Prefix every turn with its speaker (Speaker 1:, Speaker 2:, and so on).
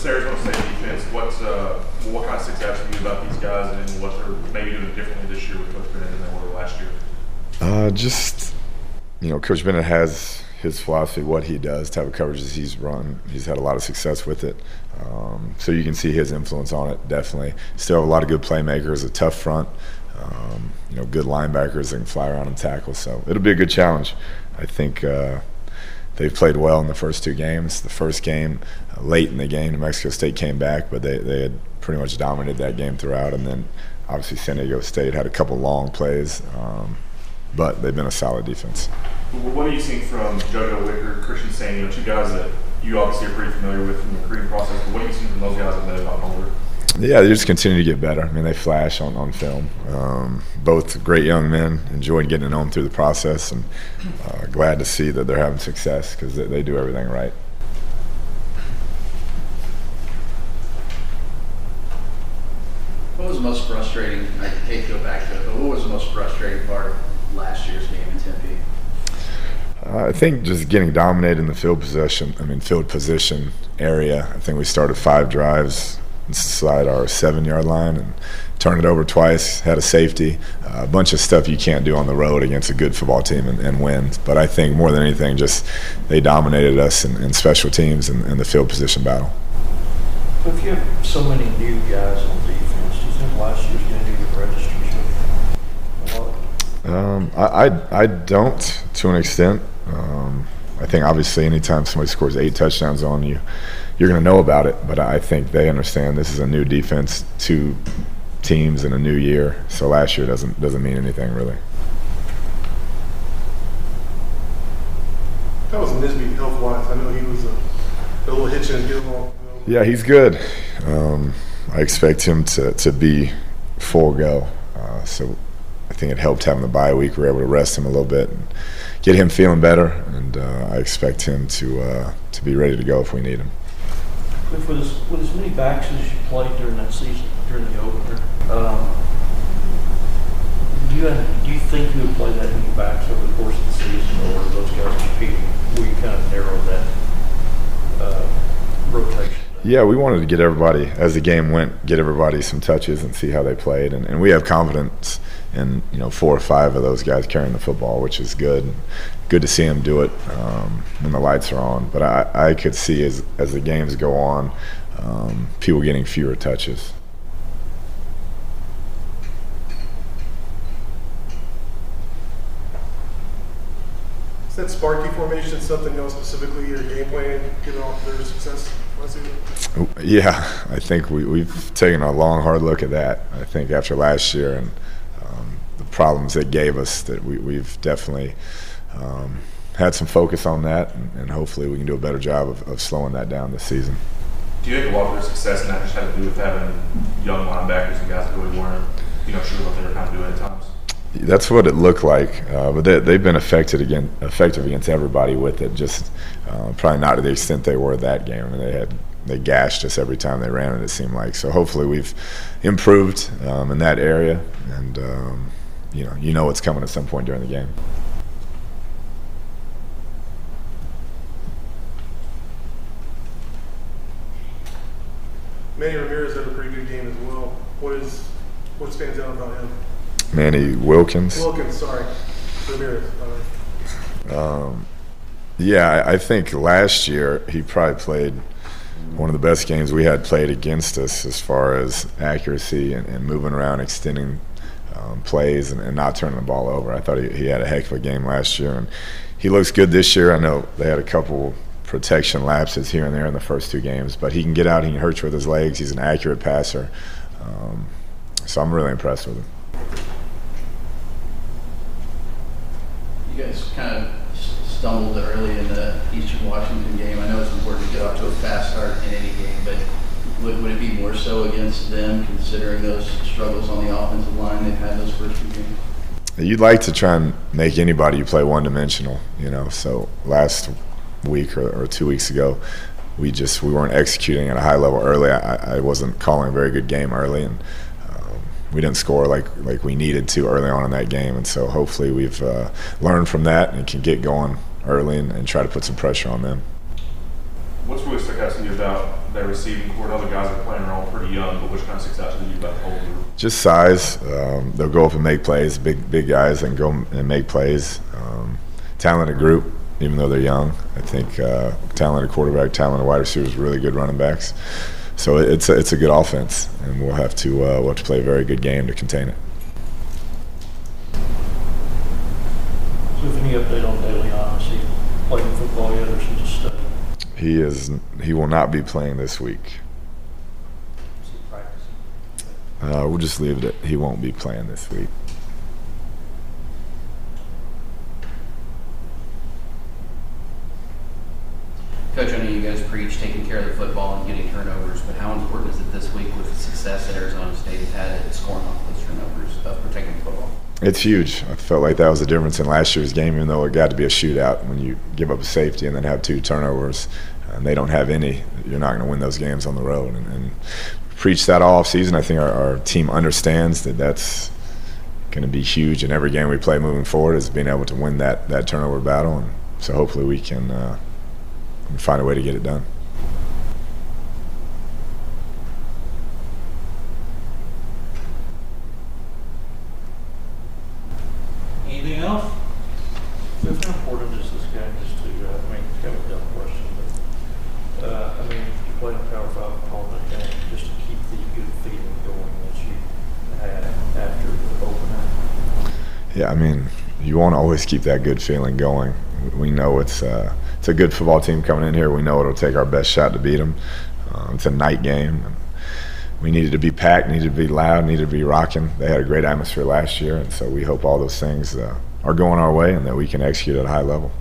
Speaker 1: this Arizona State defense, what kind of sticks out to you about these guys and what they're maybe doing differently this year with Coach Bennett than they were last year?
Speaker 2: Just, Coach Bennett has his philosophy, what he does, type of coverages he's run. He's had a lot of success with it. So you can see his influence on it, definitely. Still have a lot of good playmakers, a tough front, good linebackers that can fly around and tackle. So it'll be a good challenge. I think they've played well in the first two games. The first game, late in the game, New Mexico State came back, but they had pretty much dominated that game throughout. And then obviously San Diego State had a couple long plays, but they've been a solid defense.
Speaker 1: What are you seeing from JoJo Wicker, Christian Sane, two guys that you obviously are pretty familiar with from the recruiting process, but what are you seeing from those guys that they've gotten older?
Speaker 2: Yeah, they just continue to get better. I mean, they flash on film. Both great young men. Enjoyed getting to know them through the process, and glad to see that they're having success because they do everything right.
Speaker 3: What was the most frustrating? I hate to go back to it, but what was the most frustrating part of last year's game in Tempe?
Speaker 2: I think just getting dominated in the field position area. I think we started 5 drives inside our 7-yard line and turned it over twice, had a safety, a bunch of stuff you can't do on the road against a good football team and win. But I think more than anything, just they dominated us in special teams and the field position battle.
Speaker 4: If you have so many new guys on defense, do you think last year's going to do the registers a lot?
Speaker 2: I don't, to an extent. I think obviously anytime somebody scores 8 touchdowns on you, you're going to know about it. But I think they understand this is a new defense, 2 teams in a new year. So last year doesn't mean anything really.
Speaker 5: How was Nisby health-wise? I know he was a little hitch in his get along.
Speaker 2: Yeah, he's good. I expect him to be full go. So I think it helped having the bye week. We were able to rest him a little bit and get him feeling better, and I expect him to be ready to go if we need him.
Speaker 4: With as many backs as you played during that season, during the opener, do you think you would play that many backs over the course of the season, or are those guys competing where you kind of narrow that rotation?
Speaker 2: Yeah, we wanted to get everybody, as the game went, get everybody some touches and see how they played. And we have confidence in 4 or 5 of those guys carrying the football, which is good. Good to see them do it when the lights are on. But I could see as the games go on, people getting fewer touches.
Speaker 5: Is that Sparky formation something else specifically your game plan, given off their success?
Speaker 2: Yeah, I think we've taken a long, hard look at that. I think after last year and the problems it gave us, that we've definitely had some focus on that, and hopefully we can do a better job of slowing that down this season.
Speaker 1: Do you think a lot of their success in that just had to do with having young linebackers and guys that really weren't sure what they were kind of doing at times?
Speaker 2: That's what it looked like, but they've been effective against everybody with it. Just probably not to the extent they were that game. I mean, they gashed us every time they ran it seemed like. So hopefully we've improved in that area, and you know what's coming at some point during the game.
Speaker 5: Manny Ramirez had a pretty good game as well. What stands out about him?
Speaker 2: Manny Wilkins.
Speaker 5: Sorry. Ramirez.
Speaker 2: Yeah, I think last year he probably played one of the best games we had played against us as far as accuracy and moving around, extending plays and not turning the ball over. I thought he had a heck of a game last year, and he looks good this year. I know they had a couple protection lapses here and there in the first 2 games, but he can get out, he can hurt you with his legs. He's an accurate passer. So I'm really impressed with him.
Speaker 3: You guys kind of stumbled early in the Eastern Washington game. I know it's important to get off to a fast start in any game, but would it be more so against them, considering those struggles on the offensive line they've had those first 2 games?
Speaker 2: You'd like to try and make anybody you play one-dimensional, So last week or 2 weeks ago, we weren't executing at a high level early. I wasn't calling a very good game early, and we didn't score like we needed to early on in that game. And so hopefully we've learned from that and can get going early and try to put some pressure on them.
Speaker 1: What's really stuck out to you about their receiving core? Other guys are playing are all pretty young, but which kind of sticks out to you about older?
Speaker 2: Just size. They'll go up and make plays. Big guys and go and make plays. Talented group, even though they're young. I think talented quarterback, talented wide receivers, really good running backs. So it's a good offense, and we'll have to play a very good game to contain it.
Speaker 4: So, if any update on Daly on, is he playing football yet, or is he just studying?
Speaker 2: He will not be playing this week.
Speaker 4: Is he practicing?
Speaker 2: We'll just leave it. He won't be playing this week.
Speaker 3: Coach, I know you guys preach taking care of the football and getting turnovers, but how important is it this week with the success that Arizona State has had at scoring off those turnovers of protecting the football?
Speaker 2: It's huge. I felt like that was the difference in last year's game, even though it got to be a shootout. When you give up a safety and then have 2 turnovers, and they don't have any, you're not going to win those games on the road. And preach that all off season. I think our team understands that that's going to be huge in every game we play moving forward, is being able to win that turnover battle. And so hopefully we can find a way to get it done.
Speaker 4: Anything else? So how important is this game just to, it's kind of a dumb question, but, you play in a Power 5 opponent game just to keep the good feeling going that you had after the opener? Yeah,
Speaker 2: you want to always keep that good feeling going. We know it's a good football team coming in here. We know it'll take our best shot to beat them. It's a night game. We needed to be packed, needed to be loud, needed to be rocking. They had a great atmosphere last year, and so we hope all those things are going our way and that we can execute at a high level.